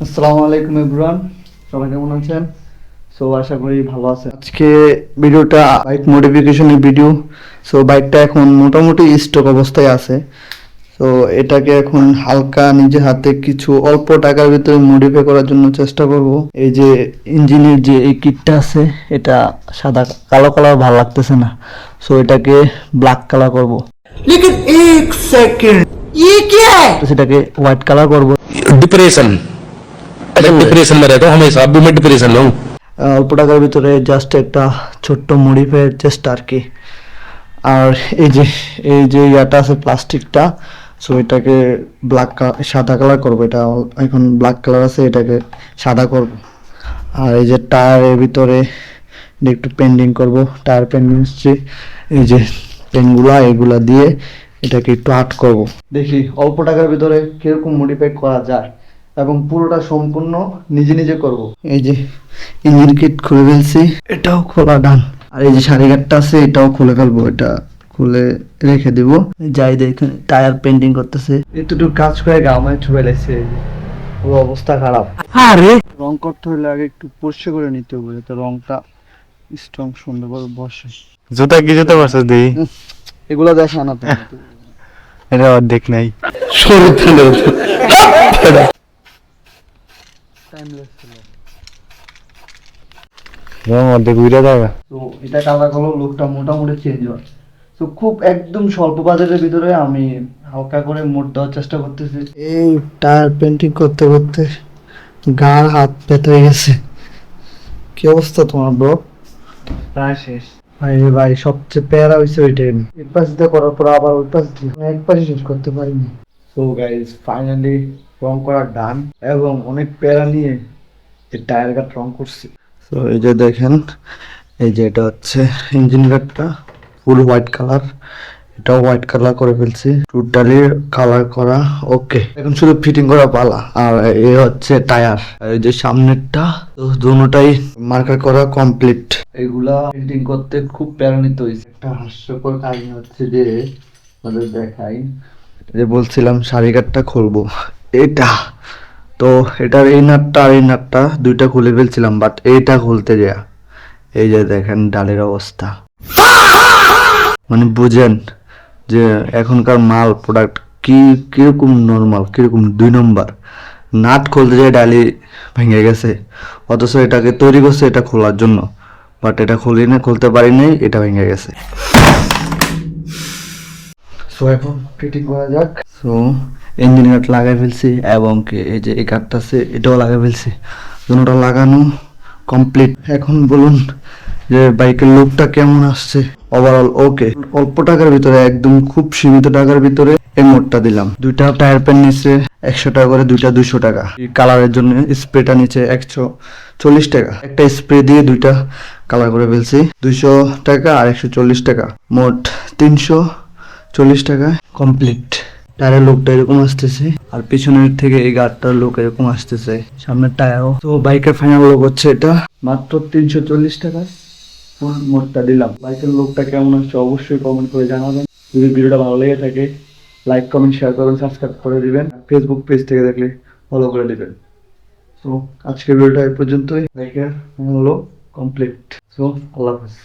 আসসালামু আলাইকুম এভরিওয়ান, সবাই কেমন আছেন? সো আশা করি ভালো আছেন। আজকে ভিডিওটা বাইক মডিফিকেশনের ভিডিও। সো বাইকটা এখন মোটামুটি স্টক অবস্থায় আছে। সো এটাকে এখন হালকা নিজে হাতে কিছু অল্প টাকার ভিতরে মডিফাই করার জন্য চেষ্টা করব। এই যে ইঞ্জিনের যে এই কিটটা আছে, এটা সাদা কালো কালার ভালো লাগতেছে না। সো এটাকে ব্ল্যাক কালার করব। लेकिन एक सेकंड ये क्या है। তো সেটাকে হোয়াইট কালার করব। डिप्रेशन मैं डिप्रेशन में रहता हूँ हमेशा। अभी मैं डिप्रेशन में हूँ। অল্প টাকার ভিতরে জাস্ট একটা ছোট্ট মডিফাইয়ের চেষ্টা আর কি। আর এই যে ইয়াটা আছে প্লাস্টিকটা, সো এটাকে সাদা কালার করবো। এটা এখন ব্ল্যাক কালার আছে, এটাকে সাদা করব। আর এই যে টায়ারের ভিতরে একটু পেন্টিং করব। টায়ার পেন্টিং এই যে পেনগুলা এগুলা দিয়ে এটাকে একটু আর্ট করব। দেখি অল্প টাকার ভিতরে কিরকম মডিফাই করা যায় এবং পুরোটা সম্পূর্ণ নিজে নিজে করব। এই যে ইঞ্জিন কিট খুলে ফেলছি, এটাও খোলা ডান। আর এই যে সারিঘাটটা আছে, এটাও খুলে ফেলবো। এটা খুলে রেখে দিব। যাই দেখেন টায়ার পেন্টিং করতেছে, এতটুকু কাজ করে গামায় ছুঁয়ে লাগছে। পুরো অবস্থা খারাপ। अरे রং করতে হলে আগে একটু পরিষ্কার করে নিতে হবে, যাতে রংটা স্ট্রং সুন্দর করে বসে। জুতা কি জুতা পারছো দেই এগুলো দেখা না তো এটা অর্ধেক নাই টাইমলেস ছিল। রং অর্ধেক উইরা যাবে। তো এটা কালার করলো, লুকটা মোটামুটি চেঞ্জ হয়। তো খুব একদম স্বল্প বাজেটের ভিতরে আমি হালকা করে মোড দেওয়ার চেষ্টা করতেছি। এই টায়ার পেন্টিং করতে করতে গার হাত ব্যথা হয়ে গেছে। কি অবস্থা তোমার ব্রো? প্রায় শেষ। ভাই রে ভাই, সবচেয়ে প্যারা হয়েছে ওইটাই। এক পাশ দিয়ে করার পর আবার ওই পাশ দিয়ে এক পাশে শেষ করতে পারিনি। সো গাইস, ফাইনালি রং করা ডান এবং অনেক প্যারা নিয়ে এই টায়ার গার্ড রং করছি। তো এই যে দেখেন, এই যে এটা হচ্ছে ইঞ্জিন গার্ডটা ফুল হোয়াইট কালার, এটাও হোয়াইট কালার করে ফেলছি। টোটালি কালার করা ওকে, এখন শুধু ফিটিং করা পালা। আর এ হচ্ছে টায়ার, এই যে সামনেরটা, তো দুটোটাই মার্কার করা কমপ্লিট। এগুলা পেন্টিং করতে খুব প্যারা নিতে হয়েছে। একটা হাস্যকর কাহিনী হচ্ছে যে আপনাদের দেখাই, যে বলছিলাম সারিঘাটটা খুলবো, এটা তো এটার এই নাটটা আর এই নাটটা দুইটা খুলে ফেলছিলাম, বাট এইটা খুলতে যা এই যে দেখেন ডালের অবস্থা। মানে বুঝেন যে এখনকার মাল প্রোডাক্ট কিরকম নর্মাল, কিরকম 2 নম্বর। নাট খুলতে যায় ডালি ভেঙে গেছে, অথচ এটাকে তৈরি করছে এটা খোলার জন্য, বাট এটা খুলতে পারি নাই, এটা ভেঙে গেছে। সো এখন ফিটিং করা যাক। সো ইঞ্জিন গার্ড লাগাই ফেলছি এবং এই যে এই কাঠটা আছে এটাও লাগাই ফেলছি, দুটোটা লাগানো কমপ্লিট। এখন বলুন যে বাইকের লুকটা কেমন আসছে। ওভারঅল ওকে। অল্প টাকার ভিতরে, একদম খুব সীমিত টাকার ভিতরে এই মোডটা দিলাম। দুইটা টায়ার প্যান নিচ্ছে 100 টাকা করে, দুইটা 200 টাকা। এই কালারের জন্য স্প্রেটা নিচে 140 টাকা। একটা স্প্রে দিয়ে দুইটা কালার করে ফেলছি, 200 টাকা আর 140 টাকা, মোট 340 টাকা কমপ্লিট। টায়ারের লুকটা এরকম আসতেছে, আর পিছনের থেকে এই গাড়টার লুক এরকম আসতেছে, সামনের টায়ারও। তো বাইকের ফাইনাল লুক হচ্ছে এটা, মাত্র 340 টাকা ফুল মোডটা দিলাম। বাইকের লুকটা কেমন আসছে অবশ্যই কমেন্ট করে জানাবেন। যদি ভিডিওটা ভালো লেগে থাকে লাইক কমেন্ট শেয়ার করবেন, সাবস্ক্রাইব করে দিবেন। ফেসবুক পেজ থেকে দেখলে ফলো করে দিবেন। তো আজকের ভিডিওটা এই পর্যন্তই। বাইকের ফাইনাল লুক কমপ্লিট। সো আল্লাহ হাফেজ।